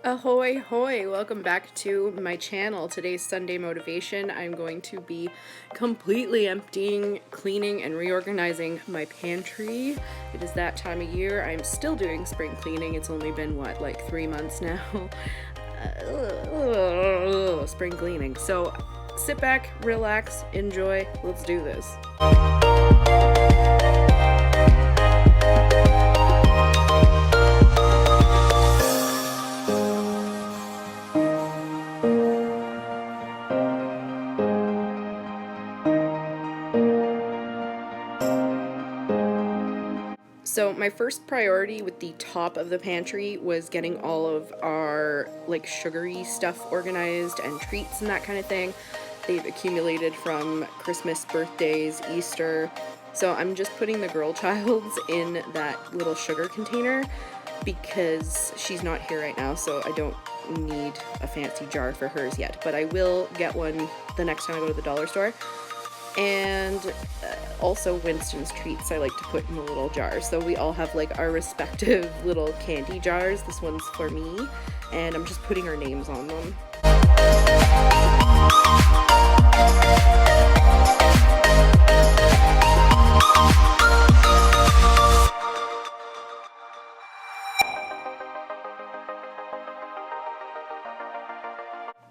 Ahoy hoy! Welcome back to my channel. Today's Sunday motivation. I'm going to be completely emptying, cleaning, and reorganizing my pantry. It is that time of year. I'm still doing spring cleaning. It's only been, what, like 3 months now? Spring cleaning. So sit back, relax, enjoy. Let's do this. So my first priority with the top of the pantry was getting all of our like sugary stuff organized and treats and that kind of thing. They've accumulated from Christmas, birthdays, Easter. So I'm just putting the girl child's in that little sugar container because she's not here right now, so I don't need a fancy jar for hers yet. But I will get one the next time I go to the dollar store. And also Winston's treats I like to put in a little jar. So we all have like our respective little candy jars. This one's for me, and I'm just putting our names on them.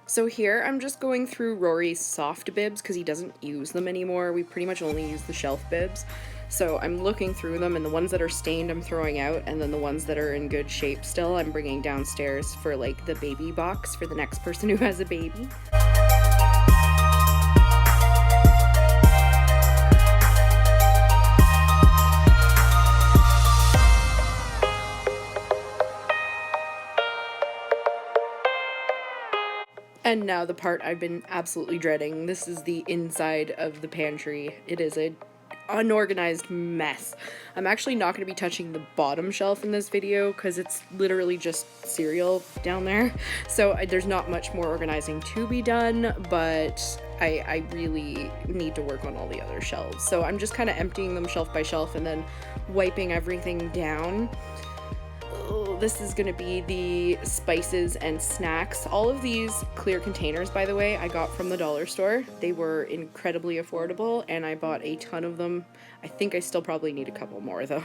So here I'm just going through Rory's soft bibs because he doesn't use them anymore. We pretty much only use the shelf bibs. So I'm looking through them, and the ones that are stained I'm throwing out, and then the ones that are in good shape still I'm bringing downstairs for like the baby box for the next person who has a baby. And now the part I've been absolutely dreading. This is the inside of the pantry. It is an unorganized mess. I'm actually not going to be touching the bottom shelf in this video because it's literally just cereal down there. So there's not much more organizing to be done, but I really need to work on all the other shelves. So I'm just kind of emptying them shelf by shelf and then wiping everything down. This is going to be the spices and snacks. All of these clear containers, by the way, I got from the dollar store. They were incredibly affordable, and I bought a ton of them. I think I still probably need a couple more, though.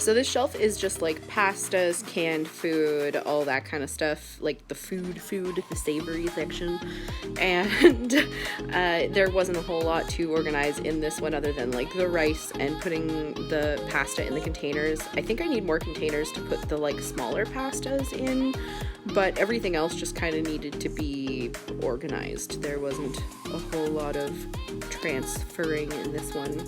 So this shelf is just like pastas, canned food, all that kind of stuff, like the food, the savory section. And there wasn't a whole lot to organize in this one other than like the rice and putting the pasta in the containers. I think I need more containers to put the like smaller pastas in, but everything else just kind of needed to be organized. There wasn't a whole lot of transferring in this one.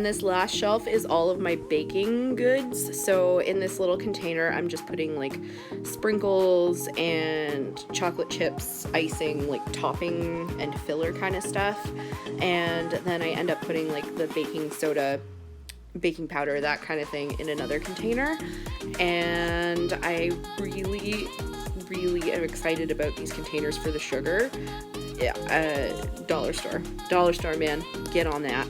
this last shelf is all of my baking goods. So in this little container, I'm just putting like sprinkles and chocolate chips, icing, like topping and filler kind of stuff. And then I end up putting like the baking soda, baking powder, that kind of thing in another container. And I really am excited about these containers for the sugar. Yeah, dollar store, man, get on that.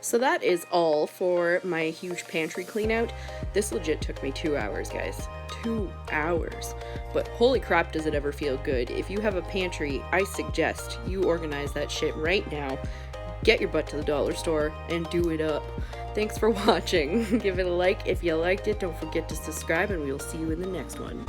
So that is all for my huge pantry clean out. This legit took me 2 hours, guys. 2 hours. But holy crap, does it ever feel good. If you have a pantry, I suggest you organize that shit right now. Get your butt to the dollar store and do it up. Thanks for watching. Give it a like if you liked it. Don't forget to subscribe, and we will see you in the next one.